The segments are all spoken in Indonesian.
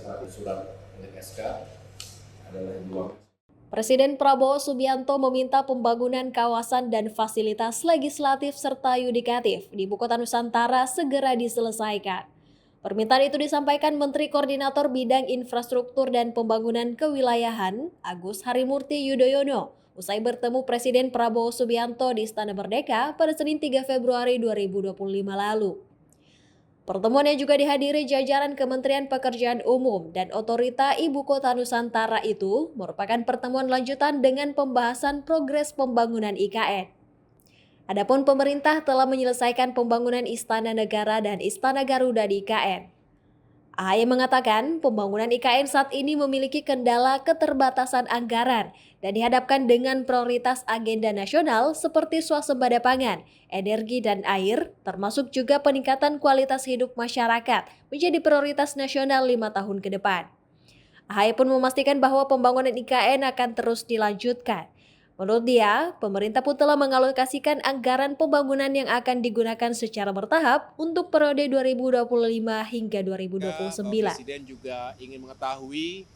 administratif surat milik SK adalah dua. Presiden Prabowo Subianto meminta pembangunan kawasan dan fasilitas legislatif serta yudikatif di Ibu Kota Nusantara segera diselesaikan. Permintaan itu disampaikan Menteri Koordinator Bidang Infrastruktur dan Pembangunan Kewilayahan, Agus Harimurti Yudhoyono, usai bertemu Presiden Prabowo Subianto di Istana Merdeka pada Senin 3 Februari 2025 lalu. Pertemuannya juga dihadiri jajaran Kementerian Pekerjaan Umum dan Otorita Ibu Kota Nusantara itu merupakan pertemuan lanjutan dengan pembahasan progres pembangunan IKN. Adapun pemerintah telah menyelesaikan pembangunan Istana Negara dan Istana Garuda di IKN. AHY mengatakan pembangunan IKN saat ini memiliki kendala keterbatasan anggaran dan dihadapkan dengan prioritas agenda nasional seperti swasembada pangan, energi dan air, termasuk juga peningkatan kualitas hidup masyarakat menjadi prioritas nasional 5 tahun ke depan. AHY pun memastikan bahwa pembangunan IKN akan terus dilanjutkan. Menurut dia, pemerintah pun telah mengalokasikan anggaran pembangunan yang akan digunakan secara bertahap untuk periode 2025 hingga 2029. Presiden juga ingin mengetahui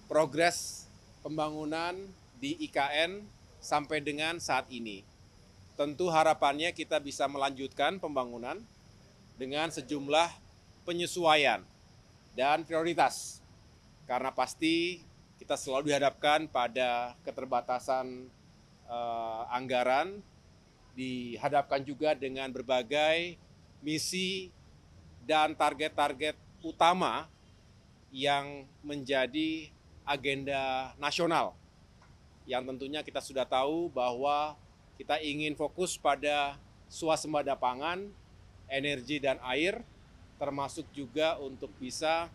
progres pembangunan di IKN sampai dengan saat ini. Tentu harapannya kita bisa melanjutkan pembangunan dengan sejumlah penyesuaian dan prioritas. Karena pasti kita selalu dihadapkan pada keterbatasan anggaran, dihadapkan juga dengan berbagai misi dan target-target utama yang menjadi agenda nasional. Yang tentunya kita sudah tahu bahwa kita ingin fokus pada swasembada pangan, energi dan air, termasuk juga untuk bisa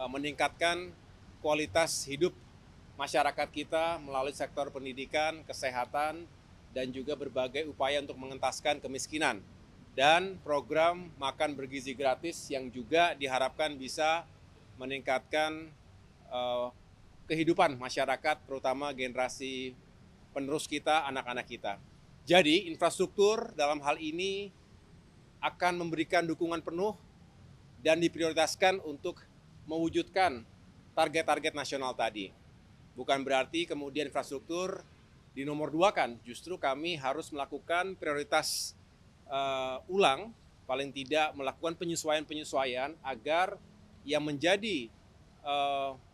meningkatkan kualitas hidup masyarakat kita melalui sektor pendidikan, kesehatan, dan juga berbagai upaya untuk mengentaskan kemiskinan. Dan program makan bergizi gratis yang juga diharapkan bisa meningkatkan kehidupan masyarakat, terutama generasi penerus kita, anak-anak kita. Jadi infrastruktur dalam hal ini akan memberikan dukungan penuh dan diprioritaskan untuk mewujudkan target-target nasional tadi. Bukan berarti kemudian infrastruktur dinomor dua kan, justru kami harus melakukan prioritas ulang, paling tidak melakukan penyesuaian-penyesuaian agar yang menjadi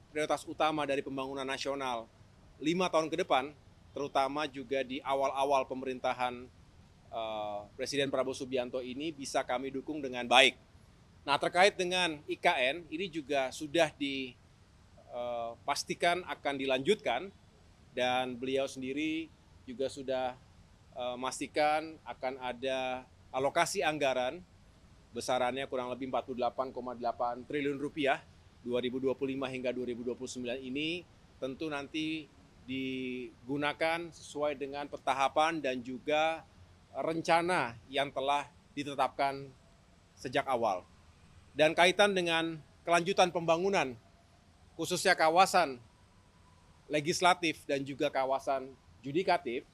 prioritas utama dari pembangunan nasional 5 tahun ke depan, terutama juga di awal-awal pemerintahan Presiden Prabowo Subianto ini bisa kami dukung dengan baik. Nah, terkait dengan IKN, ini juga sudah dipastikan akan dilanjutkan dan beliau sendiri juga sudah memastikan akan ada alokasi anggaran besarannya kurang lebih 48,8 triliun rupiah 2025 hingga 2029 ini tentu nanti digunakan sesuai dengan petahapan dan juga rencana yang telah ditetapkan sejak awal. Dan kaitan dengan kelanjutan pembangunan, khususnya kawasan legislatif dan juga kawasan yudikatif,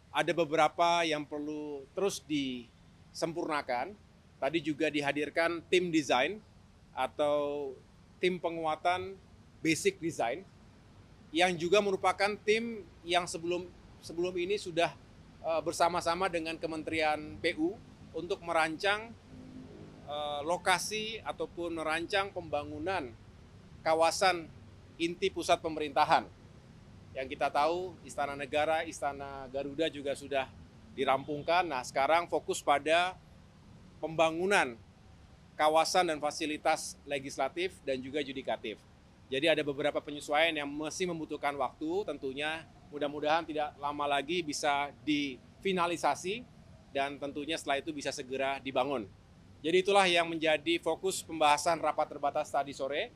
ada beberapa yang perlu terus disempurnakan. Tadi juga dihadirkan tim desain atau tim penguatan basic design, yang juga merupakan tim yang sebelum ini sudah bersama-sama dengan Kementerian PU untuk merancang lokasi ataupun merancang pembangunan kawasan inti pusat pemerintahan. Yang kita tahu Istana Negara, Istana Garuda juga sudah dirampungkan. Nah, sekarang fokus pada pembangunan kawasan dan fasilitas legislatif dan juga yudikatif. Jadi ada beberapa penyesuaian yang masih membutuhkan waktu, tentunya mudah-mudahan tidak lama lagi bisa difinalisasi dan tentunya setelah itu bisa segera dibangun. Jadi itulah yang menjadi fokus pembahasan rapat terbatas tadi sore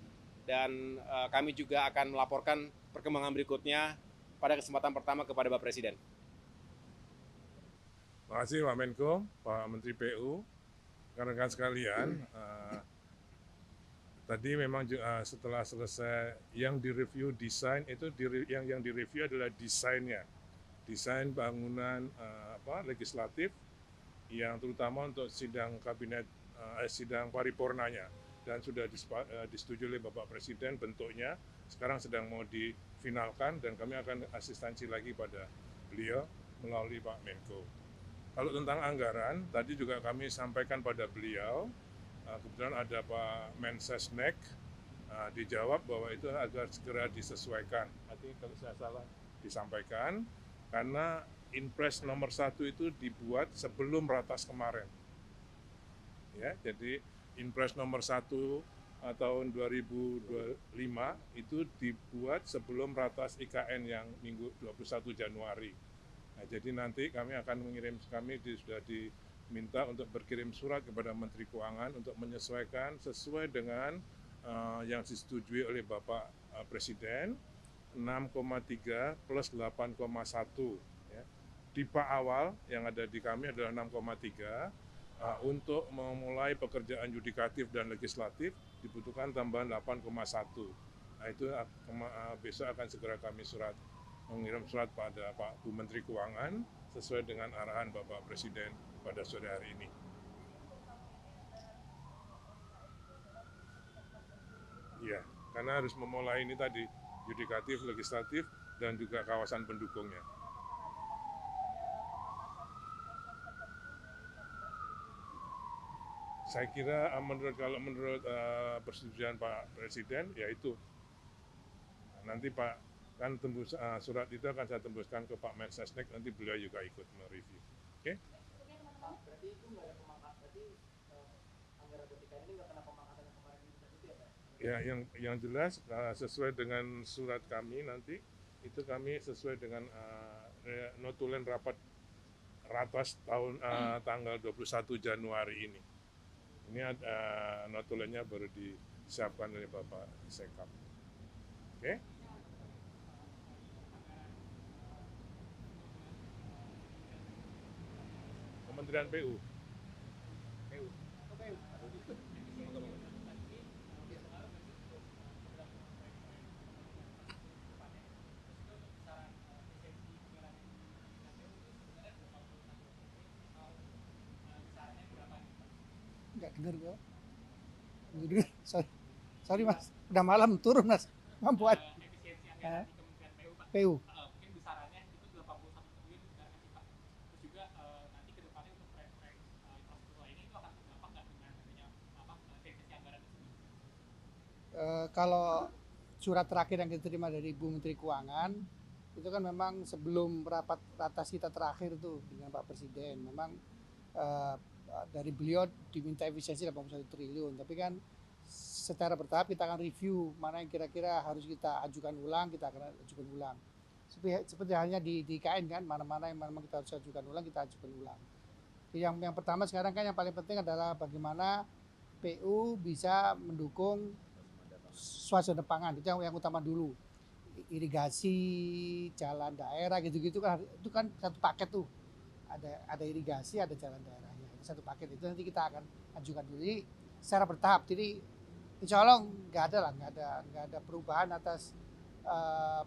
dan kami juga akan melaporkan perkembangan berikutnya pada kesempatan pertama kepada Bapak Presiden. Terima kasih Pak Menko, Pak Menteri PU, rekan-rekan sekalian. Tadi memang setelah selesai yang direview desain itu yang direview adalah desainnya, desain bangunan legislatif yang terutama untuk sidang kabinet, sidang paripurnanya. dan sudah disetujui oleh Bapak Presiden bentuknya. Sekarang sedang mau difinalkan dan kami akan asistensi lagi pada beliau melalui Pak Menko. Kalau tentang anggaran, tadi juga kami sampaikan pada beliau, kebetulan ada Pak Mensesnek, dijawab bahwa itu agar segera disesuaikan. Nanti kalau saya salah disampaikan, karena Inpres nomor 1 itu dibuat sebelum ratas kemarin. Ya, jadi Inpres nomor 1 tahun 2025 itu dibuat sebelum ratas IKN yang minggu 21 Januari. Nah, jadi nanti kami akan sudah diminta untuk berkirim surat kepada Menteri Keuangan untuk menyesuaikan sesuai dengan yang disetujui oleh Bapak Presiden, 6,3 plus 8,1. Ya. Tipe awal yang ada di kami adalah 6,3. Untuk memulai pekerjaan yudikatif dan legislatif dibutuhkan tambahan 8,1. Nah itu besok akan segera kami mengirim surat pada Pak Bu Menteri Keuangan sesuai dengan arahan Bapak Presiden pada sore hari ini. Iya, karena harus memulai ini tadi yudikatif, legislatif, dan juga kawasan pendukungnya. Saya kira kalau menurut persetujuan Pak Presiden, yaitu nanti Pak kan tembus surat itu akan saya tembuskan ke Pak Mensesnek, nanti beliau juga ikut mereview. Oke? Berarti itu nggak ada pemangkasan, berarti anggaran BPK ini nggak kena pemangkasan yang kemarin itu ya Pak? Ya, yang jelas sesuai dengan surat kami nanti, itu kami sesuai dengan notulen ratas tanggal 21 Januari ini. Ini notulennya baru disiapkan oleh Bapak Sekap. Oke? Kementerian PU. Nggak dengar gua. Sorry Mas, udah malam turun Mas. Mampuan. Efisiensi anggaran di Kementerian PU Pak. PU. Mungkin besarannya itu 81 triliun besarannya sih Pak. Terus juga nanti ke depannya untuk proyek-proyek infrastruktur lainnya itu akan berdampak nggak dengan adanya efisiensi anggaran tersebut? Kalau surat terakhir yang kita terima dari Ibu Menteri Keuangan itu kan memang sebelum rapat ratas kita terakhir tuh dengan Pak Presiden, memang dari beliau diminta efisiensi 81 triliun, tapi kan secara bertahap kita akan review mana yang kira-kira harus kita ajukan ulang, kita akan ajukan ulang. Seperti halnya di IKN kan, mana-mana yang memang kita harus ajukan ulang, kita ajukan ulang. Yang pertama sekarang kan yang paling penting adalah bagaimana PU bisa mendukung swasembada pangan, itu yang utama dulu. Irigasi, jalan daerah gitu-gitu kan, itu kan satu paket tuh. Ada irigasi, ada jalan daerahnya. Itu satu paket, itu nanti kita akan ajukan dulu. Jadi secara bertahap. Jadi insya Allah nggak ada perubahan atas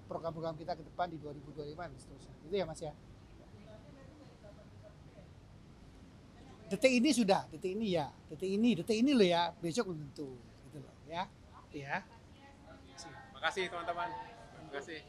program-program kita ke depan di 2025 dan seterusnya. Itu ya Mas ya. Detik ini sudah, detik ini loh ya, besok belum tentu, gitu loh ya. Ya. Terima kasih teman-teman. Terima kasih.